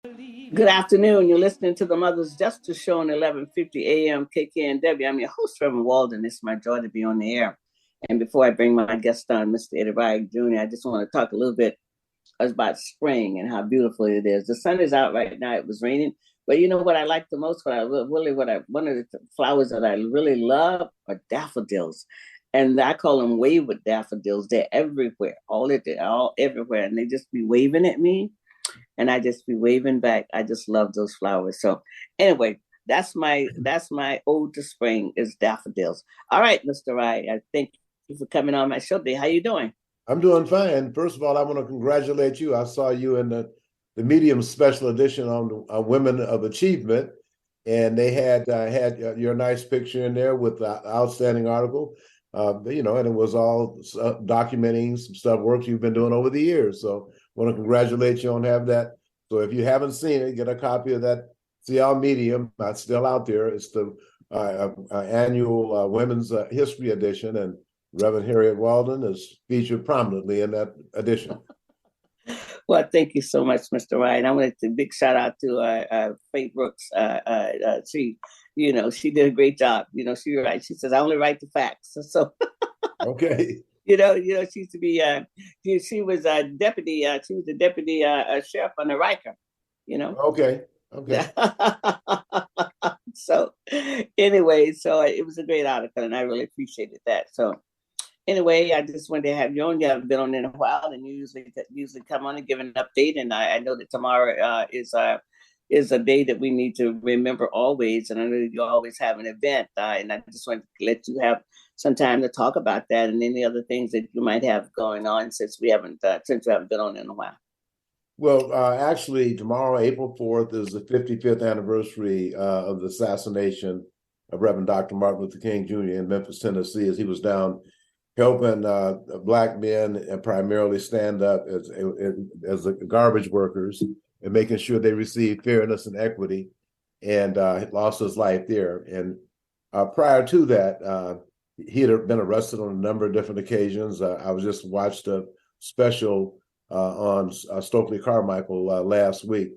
Good afternoon. You're listening to the Mother's Justice Show on 11:50 a.m. KKNW. I'm your host, Reverend Walden. It's my joy to be on the air. And before I bring my guest on, Mr. Eddie Wright Jr., I just want to talk a little bit about spring and how beautiful it is. The sun is out right now. It was raining, but you know what I like the most? One of the flowers that I really love are daffodils, and I call them wayward daffodils. They're everywhere, all everywhere, and they just be waving at me and I just be waving back. I just love those flowers. So anyway, that's my ode to spring is daffodils. All right, Mr. Wright, I thank you for coming on my show today. How you doing? I'm doing fine. First of all, I want to congratulate you. I saw you in the Medium special edition on Women of Achievement, and they had your nice picture in there with the outstanding article. And it was all documenting some stuff work you've been doing over the years. So I want to congratulate you on have that. So if you haven't seen it, get a copy of that. See our Medium. It's still out there. It's the annual Women's History edition, and Reverend Harriet Walden is featured prominently in that edition. Well, thank you so much, Mr. Wright. I want to big shout out to Faith Brooks. She did a great job. She writes. She says, "I only write the facts." So, okay. She used to be. She was a deputy. She was the deputy sheriff on the Riker. Okay. So, anyway, so it was a great article, and I really appreciated that. So, anyway, I just wanted to have you on. You haven't been on in a while, and you usually come on and give an update. And I know that tomorrow is a day that we need to remember always. And I know you always have an event, and I just wanted to let you have some time to talk about that and any other things that you might have going on since you haven't been on in a while. Well, actually, tomorrow, April 4th, is the 55th anniversary of the assassination of Reverend Dr. Martin Luther King Jr. in Memphis, Tennessee, as he was down helping Black men primarily stand up as garbage workers and making sure they receive fairness and equity, and lost his life there. And prior to that, he had been arrested on a number of different occasions. I was just watched a special on Stokely Carmichael last week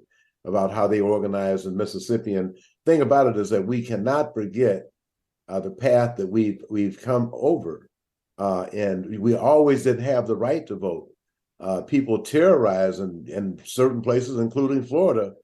about how they organized in Mississippi. And the thing about it is that we cannot forget the path that we've come over. And we always didn't have the right to vote. People terrorize in certain places, including Florida,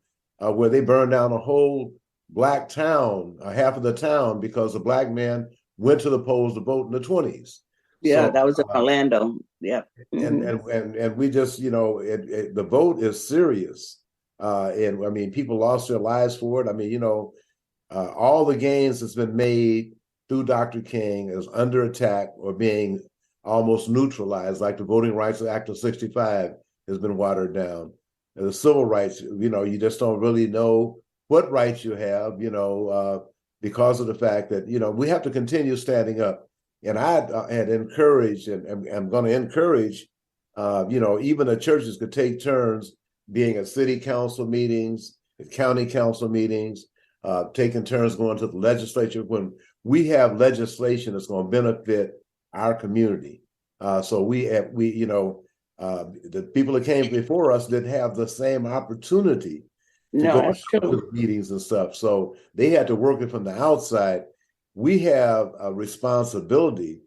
where they burned down a whole Black town, half of the town, because a Black man went to the polls to vote in the 20s. Yeah, so, that was in Orlando. Yeah. Mm-hmm. And we just, the vote is serious. And I mean, people lost their lives for it. I mean, all the gains that's been made through Dr. King is under attack or being almost neutralized, like the Voting Rights Act of 65 has been watered down. And the civil rights, you just don't really know what rights you have, because of the fact that, we have to continue standing up. And I had encouraged and I'm going to encourage, even the churches could take turns being at city council meetings, at county council meetings, taking turns going to the legislature when we have legislation that's going to benefit our community. So the people that came before us didn't have the same opportunity to go to meetings and stuff. So they had to work it from the outside. We have a responsibility.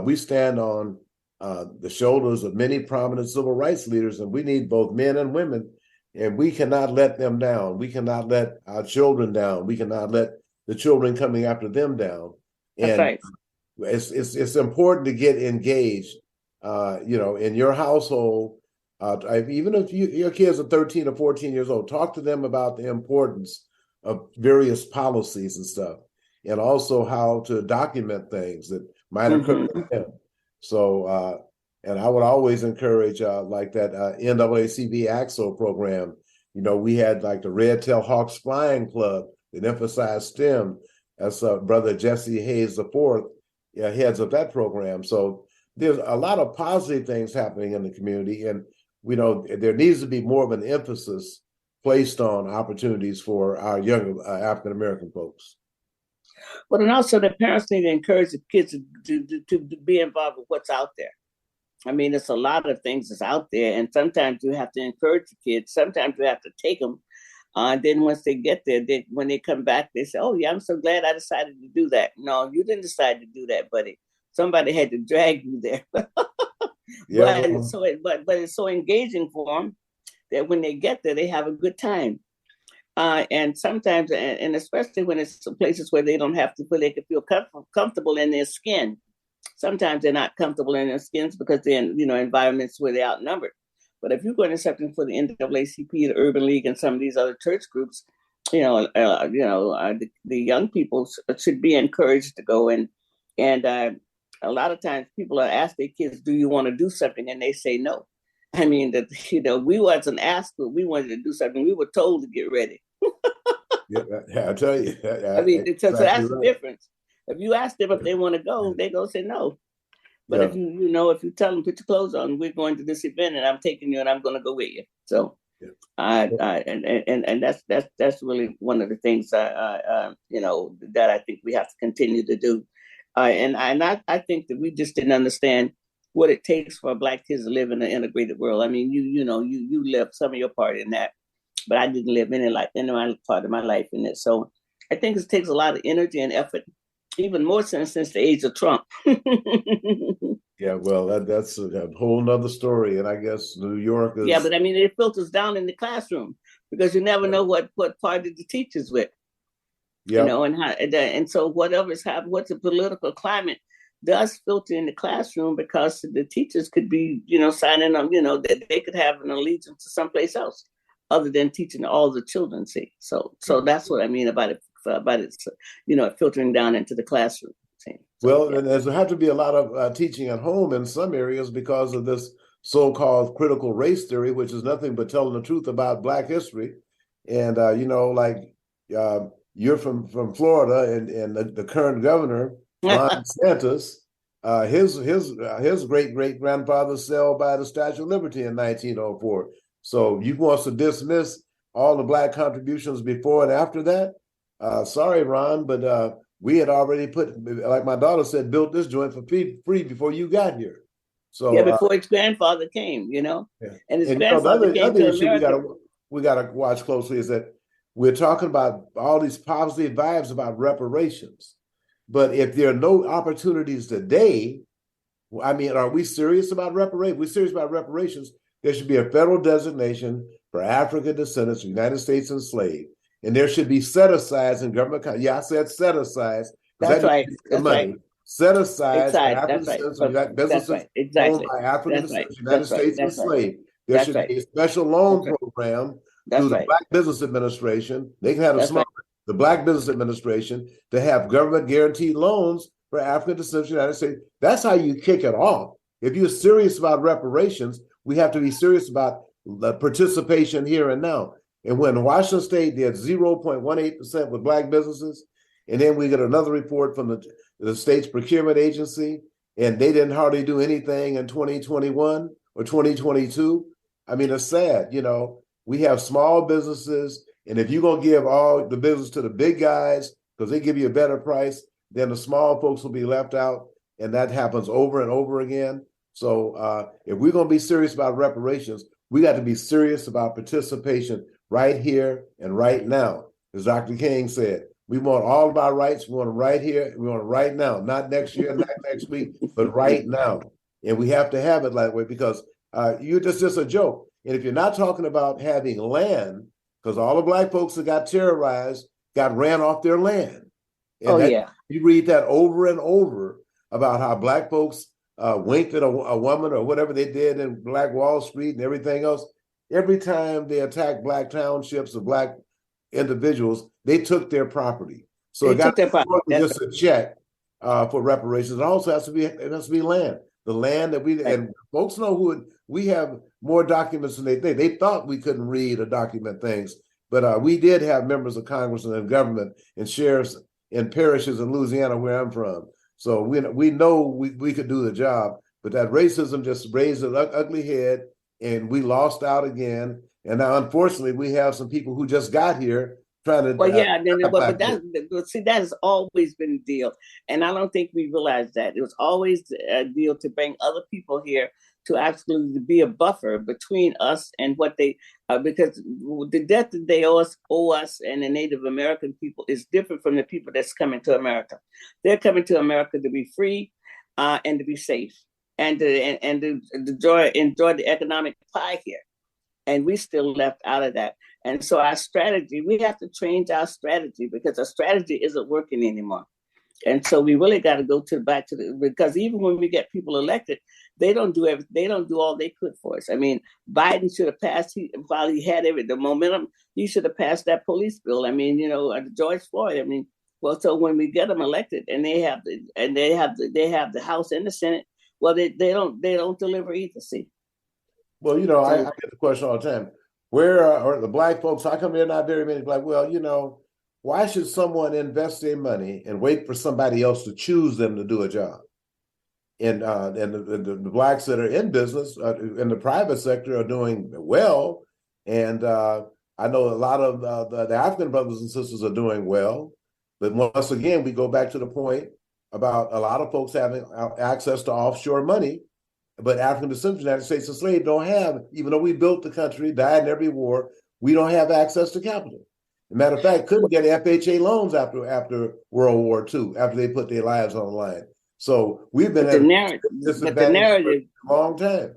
We stand on the shoulders of many prominent civil rights leaders, and we need both men and women, and we cannot let them down. We cannot let our children down. We cannot let the children coming after them down. And right. It's important to get engaged, in your household. Even if your kids are 13 or 14 years old, talk to them about the importance of various policies and stuff, and also how to document things that might occur to them. So, and I would always encourage like that NAACP AXO program. We had like the Red Tail Hawks Flying Club that emphasized STEM. That's Brother Jesse Hayes IV, heads of that program. So there's a lot of positive things happening in the community, and there needs to be more of an emphasis placed on opportunities for our younger African American folks. But and also the parents need to encourage the kids to be involved with what's out there. I mean, there's a lot of things that's out there, and sometimes you have to encourage the kids. Sometimes you have to take them Then once they get there, when they come back, they say, "Oh yeah, I'm so glad I decided to do that." No, you didn't decide to do that, buddy. Somebody had to drag you there. Yeah, but well, it's so but it's so engaging for them that when they get there, they have a good time. And sometimes, and especially when it's places where they don't have to, where they can feel comfortable in their skin. Sometimes they're not comfortable in their skins because they're in, environments where they're outnumbered. But if you're going to something for the NAACP, the Urban League, and some of these other church groups, the young people should be encouraged to go in. And a lot of times people are asked their kids, "Do you want to do something?" And they say no. I mean that we wasn't asked, but we wanted to do something. We were told to get ready. yeah, I tell you, I mean, so exactly that's the right. difference. If you ask them if they want to go, they go say no. But Yeah, if if you tell them put your clothes on, we're going to this event, and I'm taking you, and I'm going to go with you. So, yeah. and that's really one of the things that I think we have to continue to do. I think that we just didn't understand what it takes for Black kids to live in an integrated world. I mean, you lived some of your part in that, but I didn't live any part of my life in it. So I think it takes a lot of energy and effort, even more since the age of Trump. Yeah, well, that's a whole nother story, and I guess New York Yeah, is. but I mean, it filters down in the classroom because you never know what party the teacher's with, Yep. and so whatever's happening, what's the political climate does filter in the classroom because the teachers could be, signing up, that they could have an allegiance to someplace else other than teaching all the children. See, so that's what I mean about it, filtering down into the classroom. See? So Well, yeah. and there's have to be a lot of teaching at home in some areas because of this so-called critical race theory, which is nothing but telling the truth about Black history. And like you're from Florida, and the current governor, Ron DeSantis, his great great grandfather sailed by the Statue of Liberty in 1904. So you want to dismiss all the Black contributions before and after that? Sorry, Ron, but we had already like my daughter said, built this joint for free before you got here. Yeah, So before his grandfather came, yeah. and his And the grandfather came other to issue America. we gotta watch closely is that we're talking about all these positive vibes about reparations, but if there are no opportunities today, I mean, are we serious about reparations? We're serious about reparations. There should be a federal designation for African descendants of United States enslaved, and there should be set asides in government. Yeah, I said set asides because That's that right. means the That's right. money set asides for Excited. African That's right. descendants of That's businesses right. owned Exactly. by African That's right. descendants of United That's right. States That's right. enslaved. There That's should right. be a special loan That's right. program through That's the right. Black Business Administration. They can have That's right. the Black Business Administration to have government guaranteed loans for African descendants of the United States. That's how you kick it off. If you're serious about reparations, we have to be serious about the participation here and now. And when Washington State did 0.18% with Black businesses, and then we get another report from the state's procurement agency, and they didn't hardly do anything in 2021 or 2022. I mean, it's sad. We have small businesses, and if you're going to give all the business to the big guys because they give you a better price, then the small folks will be left out. And that happens over and over again. So if we're going to be serious about reparations, we got to be serious about participation right here and right now. As Dr. King said, we want all of our rights. We want them right here. We want them right now, not next year, not next week, but right now. And we have to have it that way because you're just a joke. And if you're not talking about having land, because all the Black folks that got terrorized got ran off their land. Oh And that yeah. you read that over and over about how Black folks winked at a woman or whatever they did in Black Wall Street and everything else. Every time they attacked Black townships or Black individuals, they took their property. So They it got took their property. more than That's just a check for reparations. It also has to be land. The land that right. and folks know we have more documents than they think. They thought we couldn't read or document things, but we did have members of Congress and government and sheriffs in parishes in Louisiana, where I'm from. So we know we could do the job, but that racism just raised an ugly head, and we lost out again. And now, unfortunately, we have some people who just got here trying to. Well, yeah, but Black that has always been the deal, and I don't think we realized that it was always a deal to bring other people here to actually be a buffer between us and what they, because the debt that they owe us and the Native American people is different from the people that's coming to America. They're coming to America to be free and to be safe and to enjoy the economic pie here. And we still left out of that. And so our strategy, we have to change our strategy because our strategy isn't working anymore. And so we really got to go back to the, because even when we get people elected, they don't do they don't do all they could for us. I mean, Biden should have passed while he had the momentum. He should have passed that police bill. I mean, George Floyd. I mean, well, so when we get them elected and they have the House and the Senate, well, they don't deliver either. See. Well, I get the question all the time. Where are the black folks? How come there are not very many black? Well, why should someone invest their money and wait for somebody else to choose them to do a job? And the blacks that are in business in the private sector are doing well, and I know a lot of the African brothers and sisters are doing well. But once again, we go back to the point about a lot of folks having access to offshore money, but African descendants of the United States enslaved don't have, even though we built the country, died in every war, we don't have access to capital. As a matter of fact, couldn't get FHA loans after World War II, after they put their lives on the line. So we've been at a disadvantage for a long time.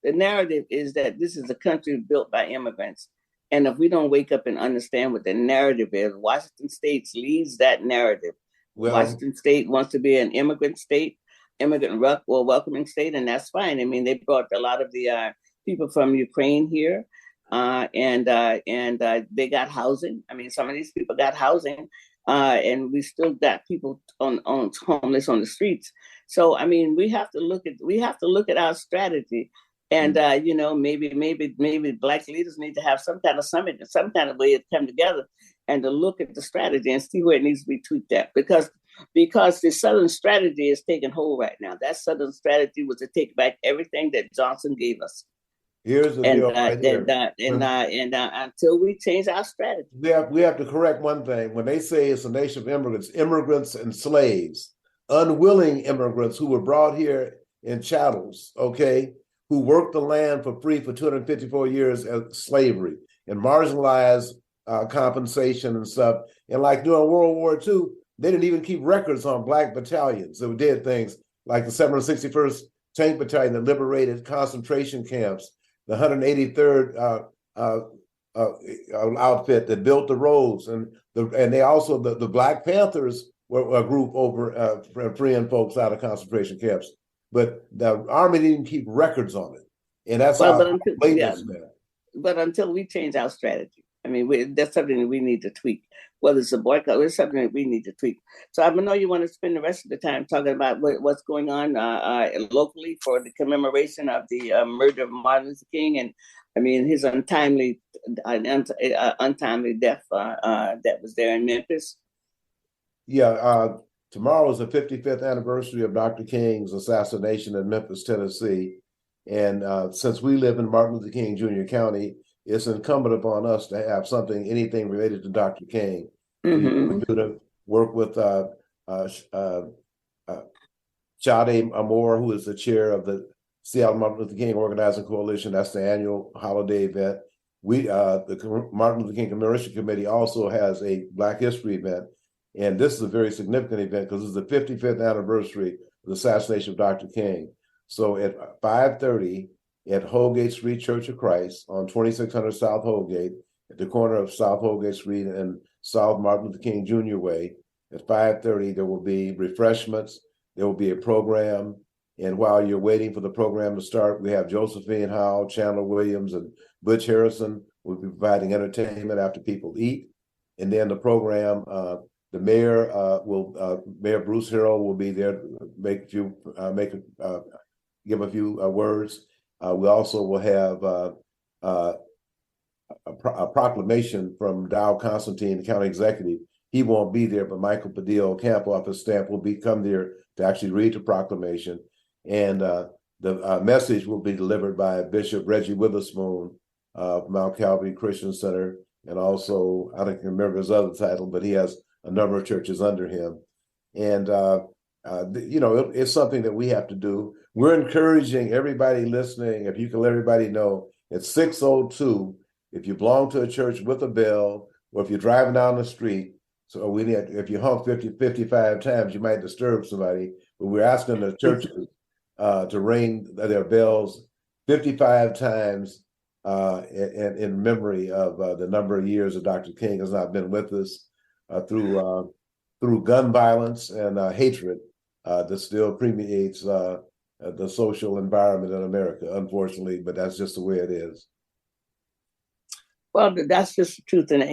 The narrative is that this is a country built by immigrants. And if we don't wake up and understand what the narrative is, Washington State leads that narrative. Well, Washington State wants to be an immigrant state, welcoming state, and that's fine. I mean, they brought a lot of the people from Ukraine here, and they got housing. I mean, some of these people got housing, and we still got people on homeless on the streets. So, I mean, we have to look at our strategy. And maybe black leaders need to have some kind of summit, some kind of way to come together and to look at the strategy and see where it needs to be tweaked at. Because the Southern strategy is taking hold right now. That Southern strategy was to take back everything that Johnson gave us. Here's the deal right here. And until we change our strategy, we have to correct one thing. When they say it's a nation of immigrants and slaves, unwilling immigrants who were brought here in chattels, okay, who worked the land for free for 254 years as slavery and marginalized compensation and stuff. And like during World War II, they didn't even keep records on black battalions that did things like the 761st Tank Battalion that liberated concentration camps, the 183rd outfit that built the roads, and they also the Black Panthers were a group over freeing folks out of concentration camps. But the Army didn't keep records on it, and that's how late it's been. But until we change our strategy, I mean, that's something that we need to tweak. Whether it's a boycott, it's something that we need to tweak. So I know you want to spend the rest of the time talking about what's going on locally for the commemoration of the murder of Martin Luther King, and I mean his untimely death that was there in Memphis. Yeah. Tomorrow is the 55th anniversary of Dr. King's assassination in Memphis, Tennessee. And since we live in Martin Luther King Jr. County, it's incumbent upon us to have anything related to Dr. King. Mm-hmm. We do to work with Sade Amore, who is the chair of the Seattle Martin Luther King Organizing Coalition. That's the annual holiday event. The Martin Luther King Commemoration Committee also has a Black History event. And this is a very significant event because this is the 55th anniversary of the assassination of Dr. King. So at 5:30 at Holgate Street Church of Christ on 2600 South Holgate, at the corner of South Holgate Street and South Martin Luther King Jr. Way, at 5:30 there will be refreshments. There will be a program. And while you're waiting for the program to start, we have Josephine Howe, Chandler Williams, and Butch Harrison will be providing entertainment after people eat. And then the program, the mayor Mayor Bruce Harrell will be there to give a few words. We also will have a proclamation from Dow Constantine, the county executive. He won't be there, but Michael Padilla, camp office staff, will come there to actually read the proclamation. And the message will be delivered by Bishop Reggie Witherspoon of Mount Calvary Christian Center. And also, I don't remember his other title, but he has a number of churches under him. And it's something that we have to do. We're encouraging everybody listening, if you can let everybody know, it's 6:02. If you belong to a church with a bell, or if you're driving down the street, so if you honk 50, 55 times, you might disturb somebody. But we're asking the churches to ring their bells 55 times in memory of the number of years that Dr. King has not been with us through gun violence and hatred that still permeates the social environment in America, unfortunately, but that's just the way it is. Well, that's just the truth, and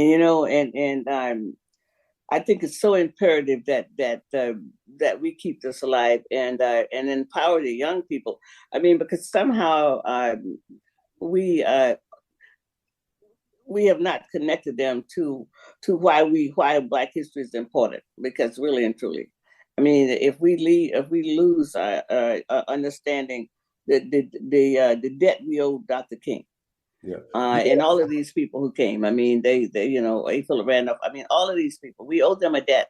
I think it's so imperative that we keep this alive and empower the young people. I mean, because somehow we we have not connected them to why Black history is important. Because really and truly, I mean, if we lose understanding the debt we owe Dr. King. Yeah. And all of these people who came, I mean, they A. Philip Randolph, I mean, all of these people, we owe them a debt.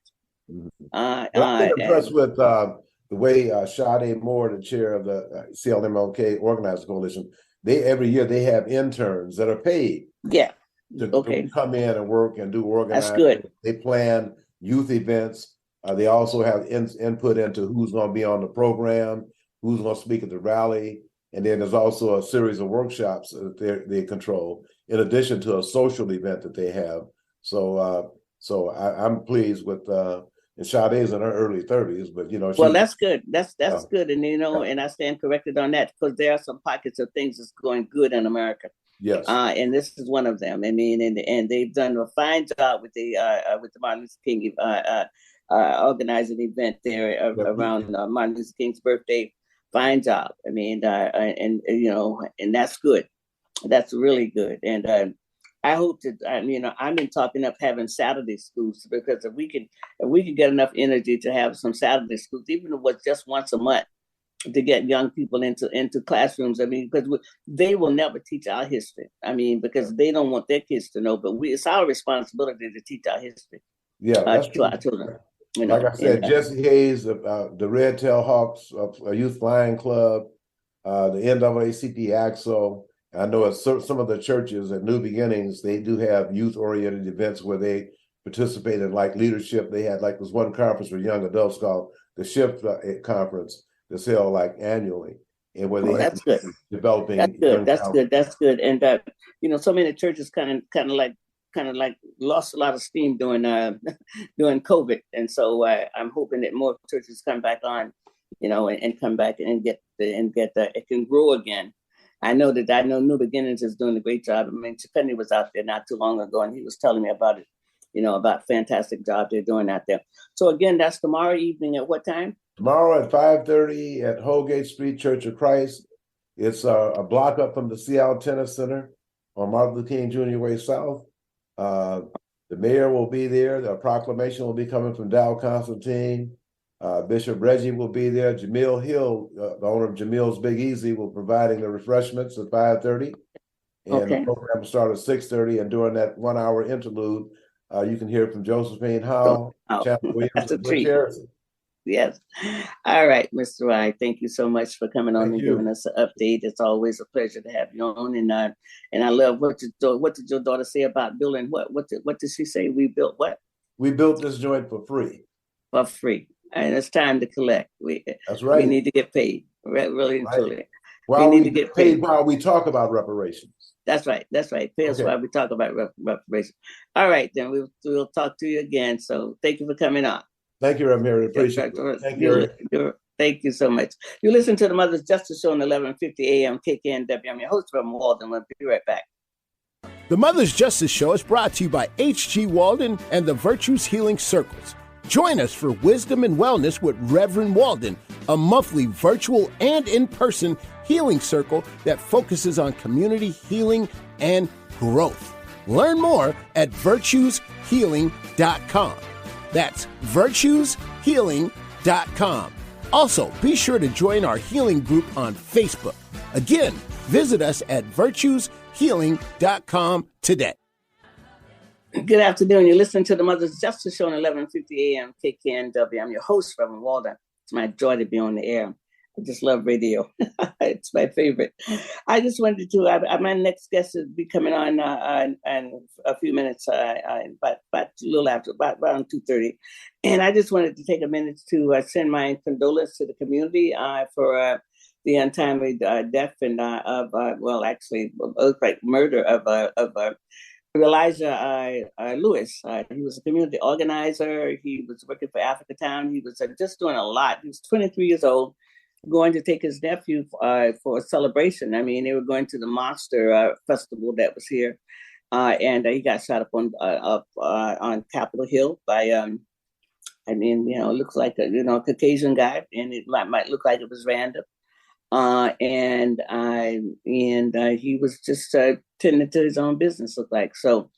Mm-hmm. I've been impressed with the way Sade Moore, the chair of the CLMLK Organized Coalition, every year they have interns that are paid. Yeah. To come in and work and do organizing. That's good. They plan youth events. They also have input into who's going to be on the program, who's going to speak at the rally. And then there's also a series of workshops that they control, in addition to a social event that they have. So I'm pleased with, and Sade's in her early 30s, but well, that's good. That's good, and and I stand corrected on that, because there are some pockets of things that's going good in America. Yes. And this is one of them. I mean, and they've done a fine job with the Martin Luther King organizing event there around Martin Luther King's birthday. Fine job. I mean, and that's good. That's really good. And I hope that I've been talking up having Saturday schools, because if we could get enough energy to have some Saturday schools, even if it was just once a month, to get young people into classrooms. I mean, because they will never teach our history. I mean, because they don't want their kids to know, but it's our responsibility to teach our history. Yeah, that's to our children. Like I said, Jesse Hayes, the Red Tail Hawks Youth Flying Club, the NAACP AXO. I know at some of the churches at New Beginnings, they do have youth-oriented events where they participate in like leadership. They had like this one conference for young adults called the Shift Conference that's held like annually, and where they that's good. Developing. That's good. And so many churches kind of like lost a lot of steam during COVID, and so I'm hoping that more churches come back on, and come back and get it can grow again. I know New Beginnings is doing a great job. I mean, Chipendi was out there not too long ago, and he was telling me about it, about fantastic job they're doing out there. So again, that's tomorrow evening at what time? Tomorrow at 5:30 at Holgate Street Church of Christ. It's a block up from the Seattle Tennis Center on Martin Luther King Jr. Way South. The mayor will be there. The proclamation will be coming from Dow Constantine. Bishop Reggie will be there. Jamil Hill, the owner of Jamil's Big Easy, will be providing the refreshments at 5:30. And the program will start at 6:30. And during that 1 hour interlude, you can hear from Josephine Howe, Chapel Williams, and Butch Harrison. Yes. All right, Mr. Wright. Thank you so much for coming on and giving us an update. It's always a pleasure to have you on. And I love what did your daughter say about building what? What did she say? We built what? We built this joint for free. For free. And it's time to collect. That's right. We need to get paid. Really and truly. We need to get paid while we talk about reparations. That's right. Pay us while we talk about reparations. All right, then we'll talk to you again. So thank you for coming on. Thank you, Ramiro. Appreciate it. Thank you. Thank you so much. You listen to the Mother's Justice Show on 1150 AM KKNW. I'm your host, Reverend Walden. We'll be right back. The Mother's Justice Show is brought to you by H.G. Walden and the Virtues Healing Circles. Join us for Wisdom and Wellness with Reverend Walden, a monthly virtual and in-person healing circle that focuses on community healing and growth. Learn more at virtueshealing.com. That's virtueshealing.com. Also, be sure to join our healing group on Facebook. Again, visit us at virtueshealing.com today. Good afternoon. You're listening to the Mother's Justice Show on 1150 AM KKNW. I'm your host, Reverend Walden. It's my joy to be on the air. I just love radio. It's my favorite. I just wanted to. My next guest will be coming on in a few minutes, but a little after, about around 2:30, and I just wanted to take a minute to send my condolences to the community for the untimely death and actually, like murder of Elijah Lewis. He was a community organizer. He was working for Africa Town. He was just doing a lot. He was 23 years old, going to take his nephew for a celebration. I mean, they were going to the Monster Festival that was here, and he got shot up on Capitol Hill by it looks like a Caucasian guy, and it might look like it was random. And he was just tending to his own business, looked like. So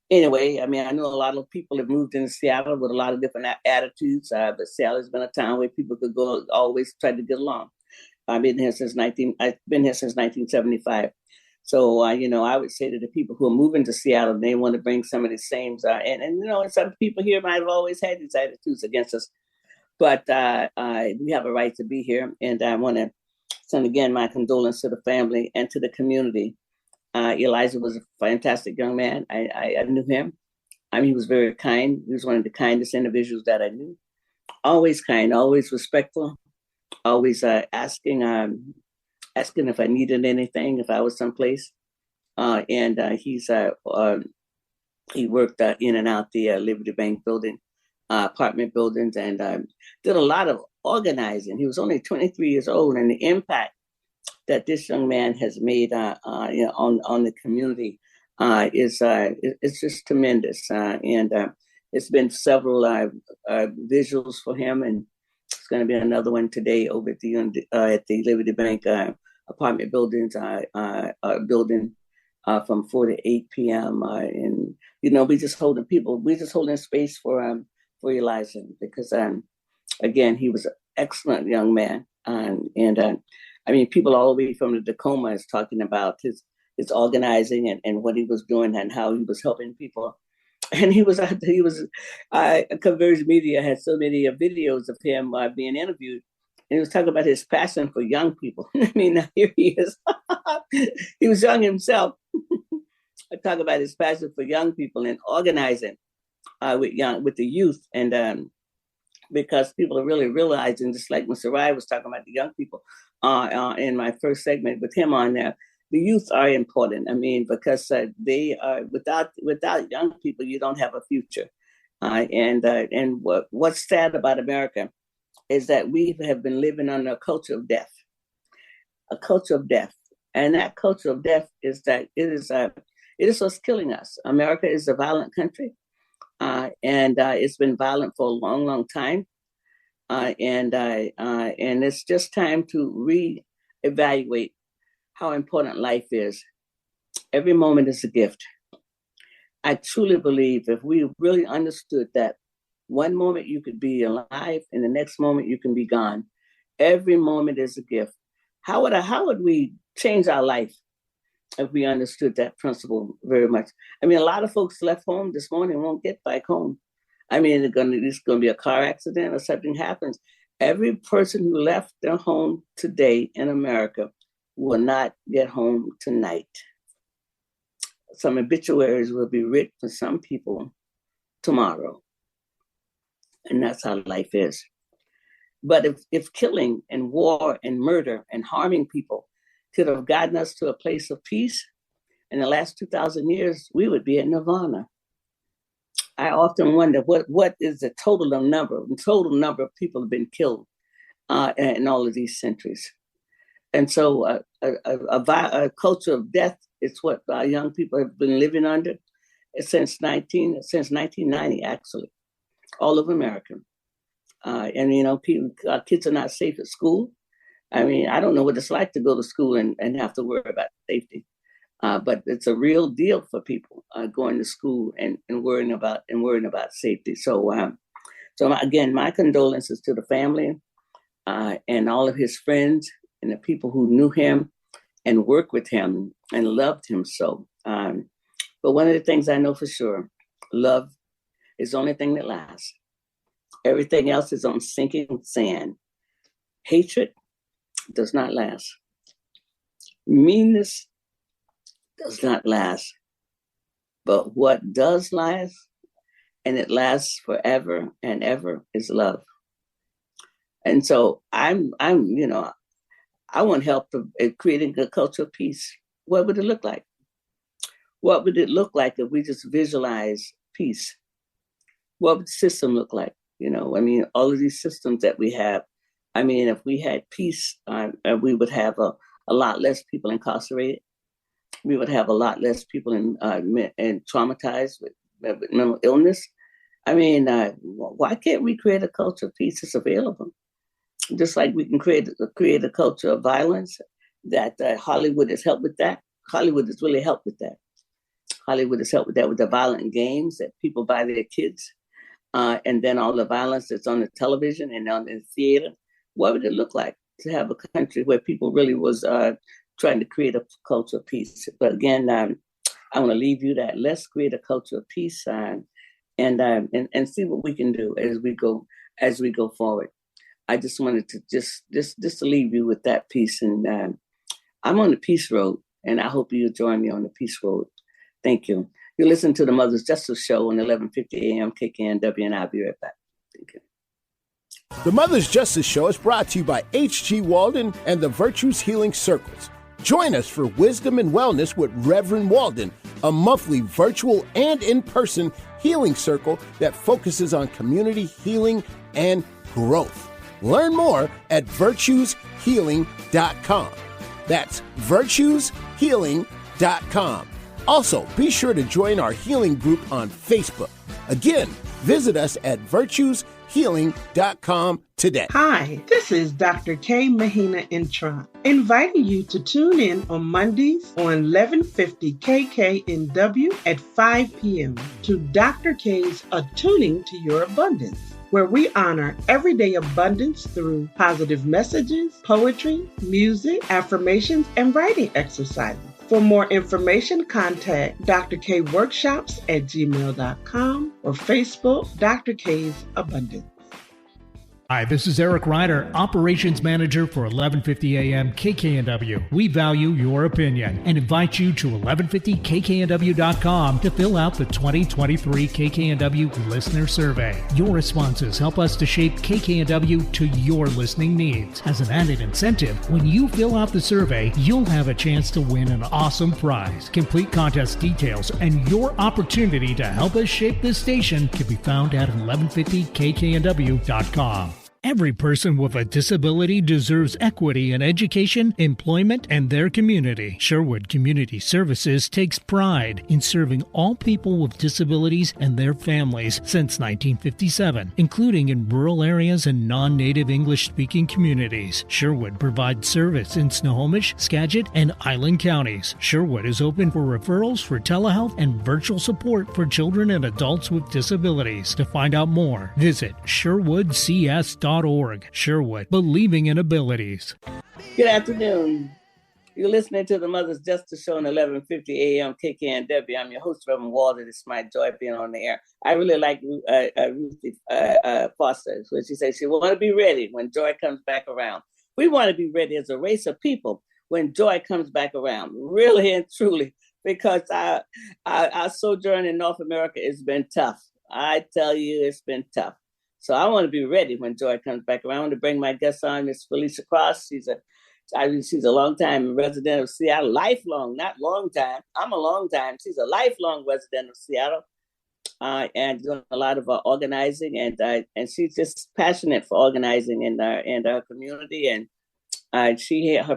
anyway, I mean, I know a lot of people have moved into Seattle with a lot of different attitudes, but Seattle's been a town where people could go, always try to get along. I've been here since 1975. So, I would say to the people who are moving to Seattle, they want to bring some of the same, and some people here might have always had these attitudes against us, but we have a right to be here. And I want to send again my condolences to the family and to the community. Elijah was a fantastic young man. I knew him. I mean, he was very kind. He was one of the kindest individuals that I knew. Always kind, always respectful, always asking if I needed anything, if I was someplace. He worked in and out the Liberty Bank building, apartment buildings, and did a lot of organizing. He was only 23 years old, and the impact that this young man has made on the community is just tremendous. And it's been several visuals for him, and it's going to be another one today over at the Liberty Bank apartment buildings building from 4 to 8 p.m. And we just holding space for Elijah, because again, he was an excellent young man, I mean, people all the way from the Tacoma is talking about his organizing and what he was doing and how he was helping people. And Converge Media had so many videos of him being interviewed, and he was talking about his passion for young people. I mean, here he is. He was young himself. I talk about his passion for young people and organizing with the youth, and because people are really realizing, just like Mr. Rye was talking about the young people in my first segment with him on there, the youth are important. I mean, because they are without young people, you don't have a future. And what's sad about America is that we have been living under a culture of death, and that culture of death is that it is what's killing us. America is a violent country. And it's been violent for a long, long time, and it's just time to reevaluate how important life is. Every moment is a gift. I truly believe if we really understood that one moment you could be alive and the next moment you can be gone, every moment is a gift. How would we change our life if we understood that principle very much? I mean, a lot of folks left home this morning and won't get back home. I mean, it's going to be a car accident or something happens. Every person who left their home today in America will not get home tonight. Some obituaries will be written for some people tomorrow. And that's how life is. But if killing and war and murder and harming people could have gotten us to a place of peace in the last 2,000 years, we would be in nirvana. I often wonder what is the total number of people have been killed in all of these centuries. And so a culture of death is what our young people have been living under since 1990, actually, all over America. And kids are not safe at school. I mean, I don't know what it's like to go to school and have to worry about safety. But it's a real deal for people going to school and worrying about safety. So again, my condolences to the family and all of his friends and the people who knew him and worked with him and loved him so. But one of the things I know for sure, love is the only thing that lasts. Everything else is on sinking sand. Hatred does not last. Meanness does not last. But what does last, and it lasts forever and ever, is love. And so I want help in creating a culture of peace. What would it look like? What would it look like if we just visualize peace? What would the system look like? All of these systems that we have. If we had peace, we would have a lot less people incarcerated. We would have a lot less people in traumatized with mental illness. Why can't we create a culture of peace that's available? Just like we can create a culture of violence, that Hollywood has helped with that. Hollywood has really helped with that. Hollywood has helped with that, with the violent games that people buy their kids, and then all the violence that's on the television and on the theater. What would it look like to have a country where people really was trying to create a culture of peace? But again, I want to leave you that. Let's create a culture of peace, and see what we can do as we go forward. I just wanted to just to leave you with that piece, and I'm on the peace road, and I hope you join me on the peace road. Thank you. You listen to the Mother's Justice Show on 1150 AM KKNW, and I'll be right back. Thank you. The Mother's Justice Show is brought to you by H.G. Walden and the Virtues Healing Circles. Join us for Wisdom and Wellness with Reverend Walden, a monthly virtual and in-person healing circle that focuses on community healing and growth. Learn more at virtueshealing.com. That's virtueshealing.com. Also, be sure to join our healing group on Facebook. Again, visit us at virtueshealing.com today. Hi, this is Dr. K. Mahina Intron, inviting you to tune in on Mondays on 1150 KKNW at 5 p.m. to Dr. K's Attuning to Your Abundance, where we honor everyday abundance through positive messages, poetry, music, affirmations, and writing exercises. For more information, contact Dr. K Workshops at gmail.com or Facebook, Dr. K's Abundance. Hi, this is Eric Ryder, Operations Manager for 1150 AM KKNW. We value your opinion and invite you to 1150kknw.com to fill out the 2023 KKNW Listener Survey. Your responses help us to shape KKNW to your listening needs. As an added incentive, when you fill out the survey, you'll have a chance to win an awesome prize. Complete contest details and your opportunity to help us shape this station can be found at 1150kknw.com. Every person with a disability deserves equity in education, employment, and their community. Sherwood Community Services takes pride in serving all people with disabilities and their families since 1957, including in rural areas and non-native English-speaking communities. Sherwood provides service in Snohomish, Skagit, and Island counties. Sherwood is open for referrals for telehealth and virtual support for children and adults with disabilities. To find out more, visit sherwoodcs.org. Sherwood, believing in abilities. Good afternoon. You're listening to the Mother's Justice Show on 1150 AM KKNW. I'm your host, Reverend Walden. It's my joy being on the air. I really like Ruthie Foster, when she says she want to be ready when joy comes back around. We want to be ready as a race of people when joy comes back around, really and truly, because our sojourn in North America has been tough. I tell you, it's been tough. So I want to be ready when joy comes back around. I want to bring my guest on, Miss Felicia Cross. She's a long-time resident of Seattle, lifelong, not long time. I'm a long time. She's a lifelong resident of Seattle, and doing a lot of organizing, and she's just passionate for organizing in our community. And her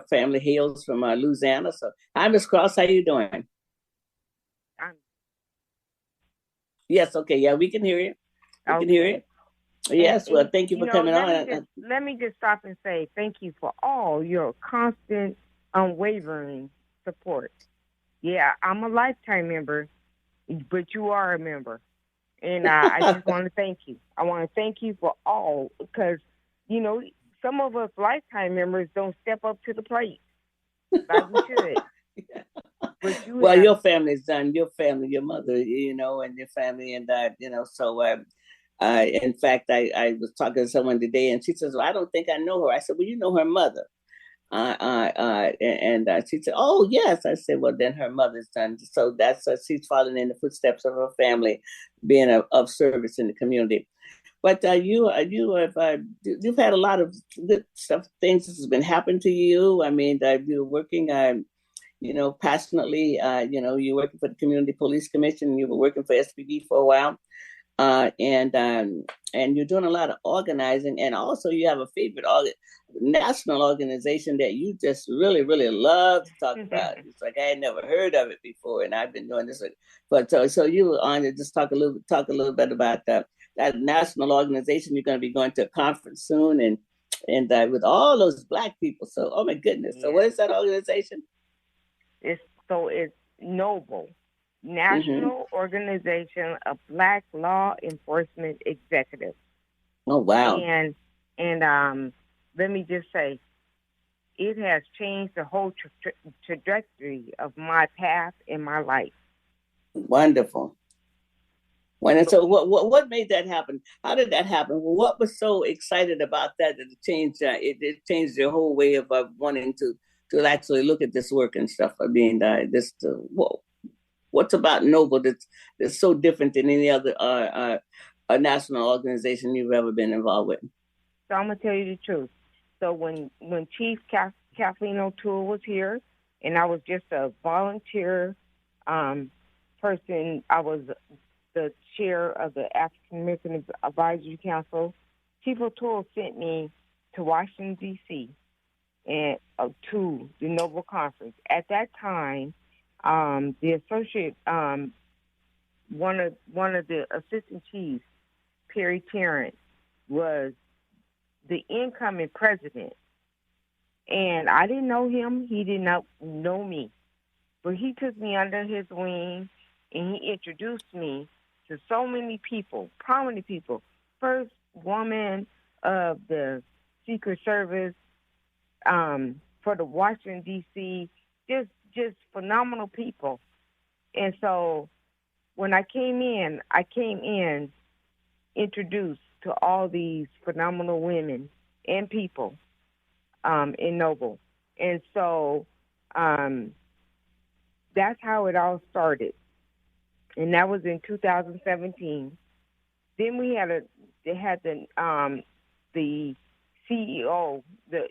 family hails from Louisiana. So, hi, Miss Cross. How you doing? Yes. Okay. Yeah, we can hear you. We can hear you. Yes, well, thank you for coming on. Let me just stop and say thank you for all your constant, unwavering support. Yeah, I'm a lifetime member, but you are a member. And I just want to thank you. I want to thank you for all, because, some of us lifetime members don't step up to the plate like we should. But your family's done. Your family, your mother, and your family, and so In fact, I was talking to someone today, and she says, "Well, I don't think I know her." I said, "Well, you know her mother." And she said, "Oh yes." I said, "Well, then her mother's done." So that's she's following in the footsteps of her family, being of service in the community. But you have you've had a lot of good stuff, things that has been happening to you. I mean, you're working, passionately. You're working for the Community Police Commission. You were working for SPD for a while, uh, and um, and you're doing a lot of organizing, and also you have a favorite national organization that you just really really love to talk about. It's like I had never heard of it before, and I've been doing this. But so you were on to just talk a little bit about that national organization. You're going to be going to a conference soon, and with all those Black people. So oh my goodness. So what is that organization? It's N.O.B.L.E, Mm-hmm. National Organization of Black Law Enforcement Executives. Oh wow. And let me just say, it has changed the whole trajectory of my path in my life. Wonderful. When so what made that happen? How did that happen? Well, what was so excited about that that it changed? It changed your whole way of wanting to actually look at this work and stuff. I mean, what's about Noble that's so different than any other a national organization you've ever been involved with? So I'm gonna tell you the truth. So when Chief Kathleen O'Toole was here, and I was just a volunteer person, I was the chair of the African American Advisory Council. Chief O'Toole sent me to Washington, D.C. and to the N.O.B.L.E conference. At that time, the associate, one of the assistant chiefs, Perry Tarrant, was the incoming president. And I didn't know him. He did not know me. But he took me under his wing, and he introduced me to so many people, prominent people. First woman of the Secret Service, for the Washington, D.C., just phenomenal people. And so when I came in introduced to all these phenomenal women and people in N.O.B.L.E. And so that's how it all started. And that was in 2017. Then they had the CEO, the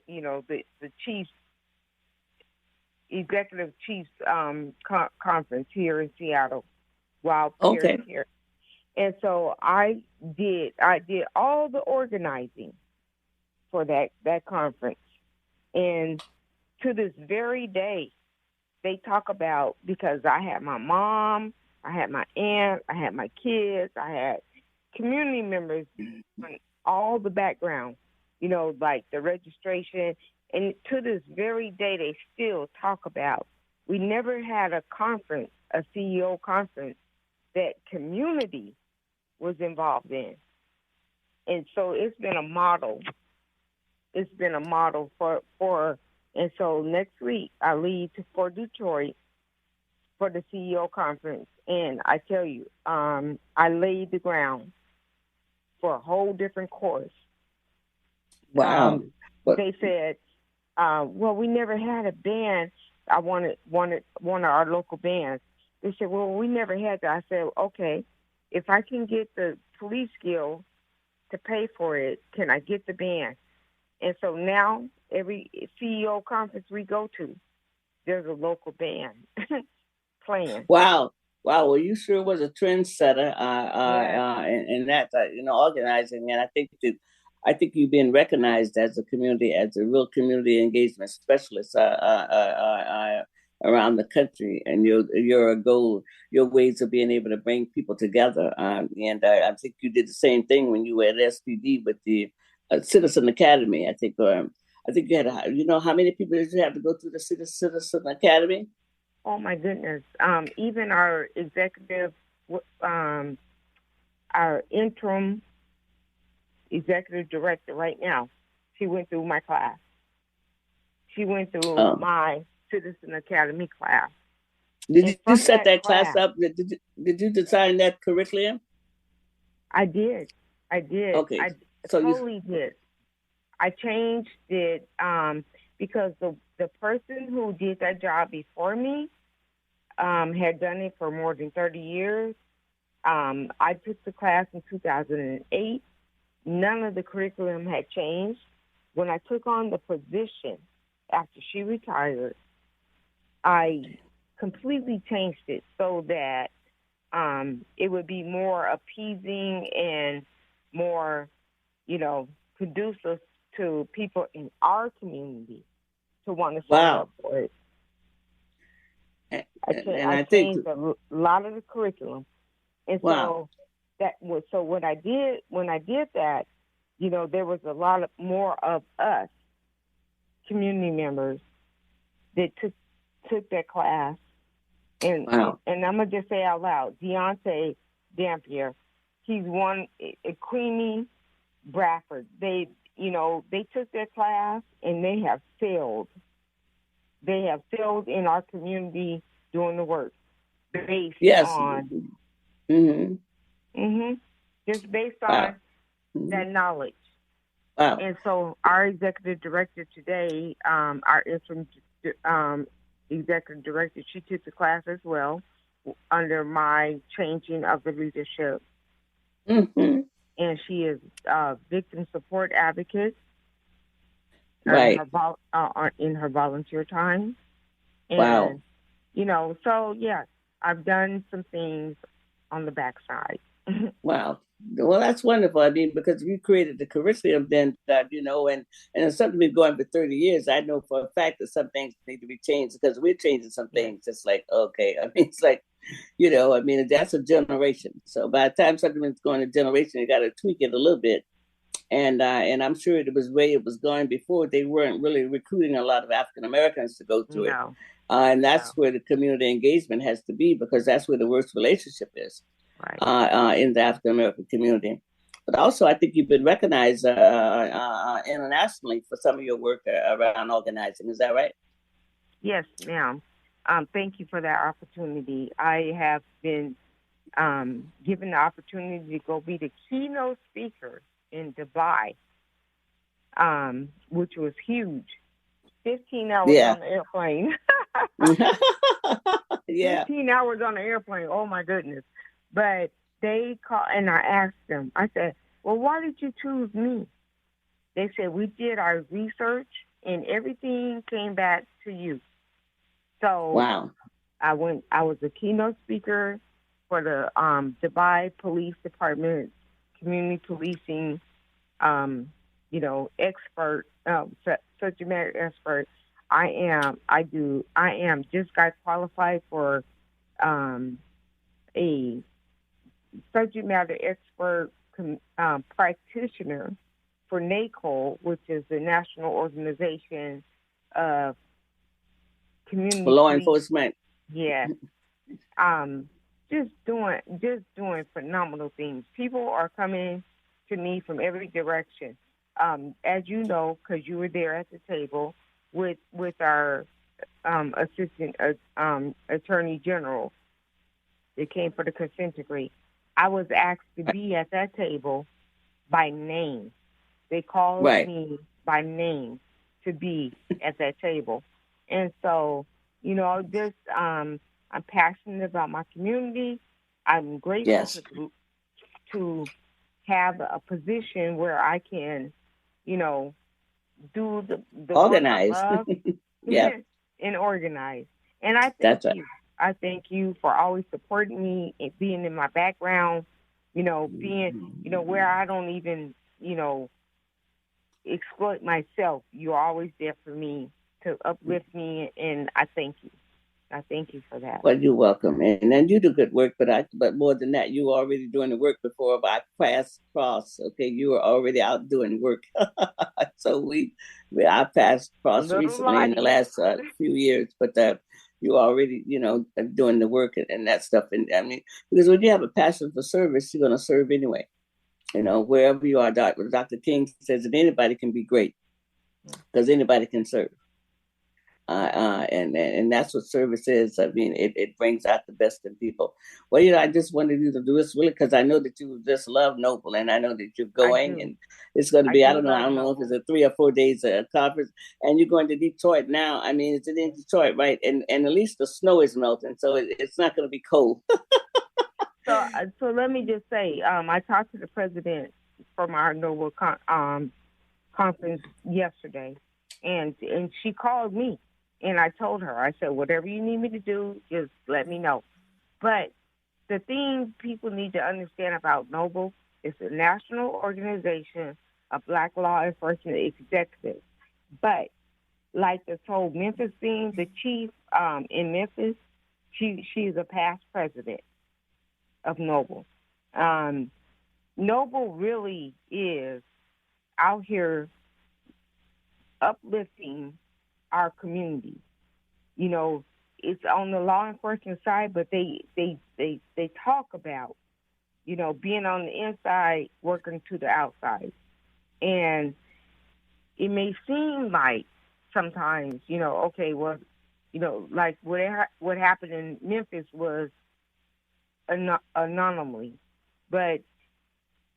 chief executive chiefs conference here in Seattle while Perry here. And so I did all the organizing for that conference. And to this very day, they talk about, because I had my mom, I had my aunt, I had my kids, I had community members from all the background, like the registration. And to this very day, they still talk about, we never had a conference, a CEO conference, that community was involved in. And so it's been a model. It's been a model for and so next week I leave for Detroit for the CEO conference. And I tell you, I laid the ground for a whole different course. Wow. They said, well, we never had a band. I wanted one of our local bands. They said, well, we never had that. I said, okay, if I can get the police guild to pay for it, can I get the band? And so now every CEO conference we go to, there's a local band playing. Wow. Well, you sure was a trendsetter in that, organizing. And I think you've been recognized as a real community engagement specialist around the country. And your goal, your ways of being able to bring people together. And I think you did the same thing when you were at SPD with the Citizen Academy. I think you had, how many people did you have to go through the Citizen Academy? Oh my goodness! Even our executive, our interim executive director right now, she went through my class. She went through my Citizen Academy class. Did you set that class up? Did you design that curriculum? I did. I did. Okay. I So totally did. I changed it because the person who did that job before me had done it for more than 30 years. I took the class in 2008. None of the curriculum had changed. When I took on the position after she retired, I completely changed it so that it would be more appeasing and more, conducive to people in our community to want to sign wow. up for it. And I I think changed a lot of the curriculum, and wow. so when I did that, there was a lot more of us community members that took that class, and Wow. and I'm gonna just say out loud, Deontay Dampier, he's one, Queenie Bradford. They took that class and they have failed. They have failed in our community doing the work based Yes. on Mm-hmm. just based Wow. on Mm-hmm. that knowledge. Wow. And so our executive director today, our interim executive director, she took the class as well under my changing of the leadership. Mm-hmm. And she is a victim support advocate Right. in her volunteer time. Wow. And, so, yeah, I've done some things on the backside. Wow. Well, that's wonderful. I mean, because you created the curriculum then that, and it's something been going for 30 years. I know for a fact that some things need to be changed because we're changing some things. It's like, okay. I mean, it's like, that's a generation. So by the time something's going a generation, you got to tweak it a little bit. And I'm sure it was the way it was going before. They weren't really recruiting a lot of African Americans to go through it. And that's where the community engagement has to be, because that's where the worst relationship is. Right. In the African American community. But also, I think you've been recognized internationally for some of your work around organizing. Is that right? Yes, ma'am. Thank you for that opportunity. I have been given the opportunity to go be the keynote speaker in Dubai, which was huge. 15 hours on the airplane. Yeah. 15 hours on the airplane. Oh, my goodness. But they called, and I asked them, I said, well, why did you choose me? They said, we did our research, and everything came back to you. So wow. I was a keynote speaker for the Dubai Police Department, community policing, expert, subject matter expert. I am just got qualified for a subject matter expert practitioner for N.O.B.L.E, which is the National Organization of Community for law Police. Enforcement. Yeah. Just doing phenomenal things. People are coming to me from every direction. As you know, because you were there at the table with our assistant attorney general that came for the consent decree. I was asked to be at that table by name. They called me by name to be at that table. And so, I'm passionate about my community. I'm grateful to have a position where I can, do the organize. work I love and organize. And I thank you. I thank you for always supporting me and being in my background, being, where I don't even, exploit myself. You're always there for me to uplift me, and I thank you. I thank you for that. Well, you're welcome. And then you do good work, but more than that, you were already doing the work before our paths crossed. Okay, you were already out doing work. So our paths crossed recently in the last few years, but you already, doing the work and that stuff. And I mean, because when you have a passion for service, you're going to serve anyway. Wherever you are, Dr. King says that anybody can be great because anybody can serve. And that's what service is. I mean, it brings out the best in people. Well, I just wanted you to do this really because I know that you just love N.O.B.L E, and I know that you're going, and it's going to be, I don't know if it's a 3 or 4 days conference, and you're going to Detroit now. I mean, it's in Detroit, right? And at least the snow is melting, so it's not going to be cold. So let me just say, I talked to the president from our N.O.B.L E conference yesterday, and she called me. And I told her, I said, whatever you need me to do, just let me know. But the thing people need to understand about N.O.B.L is a national organization of Black law enforcement executives. But like this whole Memphis thing, the chief in Memphis, she's a past president of N.O.B.L. N.O.B.L really is out here uplifting our community. It's on the law enforcement side, but they talk about, being on the inside, working to the outside. And it may seem like sometimes, okay, well, like what happened in Memphis was an anomaly. But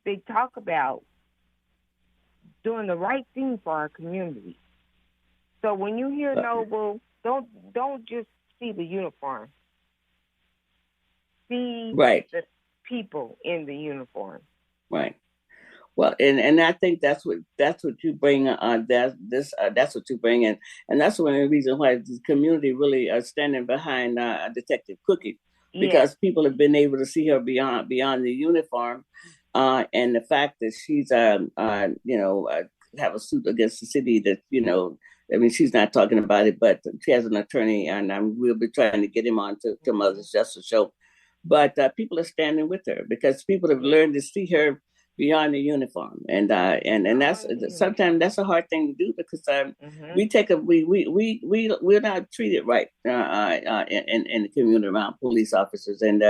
they talk about doing the right thing for our community. So when you hear N.O.B.L, don't just see the uniform. See the people in the uniform. Right. Well, and I think that's what you bring. That's what you bring in, and that's one of the reasons why the community really are standing behind Detective Cookie, because people have been able to see her beyond the uniform, and the fact that she's have a suit against the city that I mean, she's not talking about it, but she has an attorney, and we'll be trying to get him on to Mother's Justice Show. But people are standing with her because people have learned to see her beyond the uniform, and that's sometimes that's a hard thing to do because we're not treated right in the community around police officers, and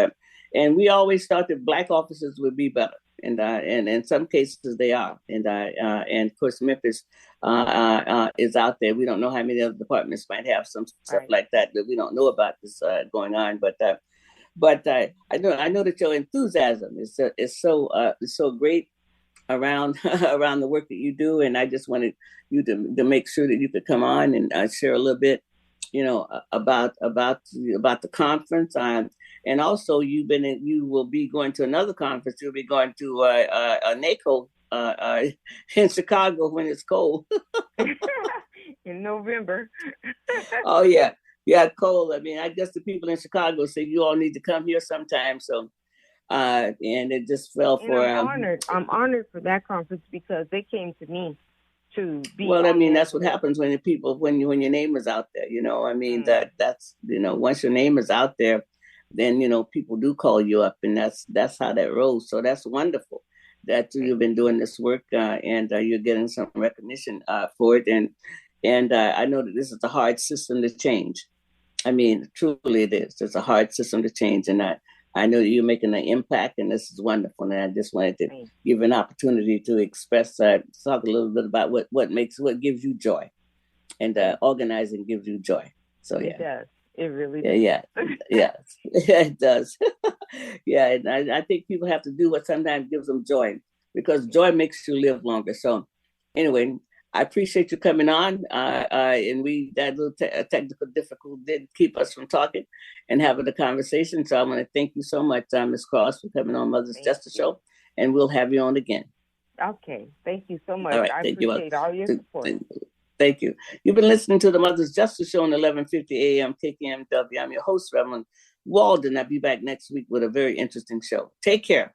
we always thought that Black officers would be better. And in some cases they are, and of course Memphis is out there. We don't know how many other departments might have some stuff like that we don't know about this going on. But I know that your enthusiasm is so great around around the work that you do, and I just wanted you to make sure that you could come on and share a little bit, about the conference. And also, you will be going to another conference. You'll be going to NACO in Chicago when it's cold. In November. Oh, yeah. Yeah, cold. I mean, I guess the people in Chicago say you all need to come here sometime. So, and it just fell for... I'm honored for that conference because they came to me to be... Well, I mean, that's what happens when when your name is out there, I mean, that's, once your name is out there, then, people do call you up, and that's how that rolls. So that's wonderful that you've been doing this work and you're getting some recognition for it. And I know that this is a hard system to change. I mean, truly it is. It's a hard system to change. And I know that you're making an impact, and this is wonderful. And I just wanted to give an opportunity to express, talk a little bit about what gives you joy. And organizing gives you joy. So, yeah. It does. It really does. Yeah. It does. Yeah, and I think people have to do what sometimes gives them joy, because joy makes you live longer. So anyway, I appreciate you coming on. And that little technical difficulty did keep us from talking and having a conversation. So I want to thank you so much, Ms. Cross, for coming on Mother's Justice Show. And we'll have you on again. Okay. Thank you so much. All right, I appreciate all your support. Thank you. You've been listening to the Mother's Justice Show on 1150 AM KKMW. I'm your host, Reverend Walden. I'll be back next week with a very interesting show. Take care.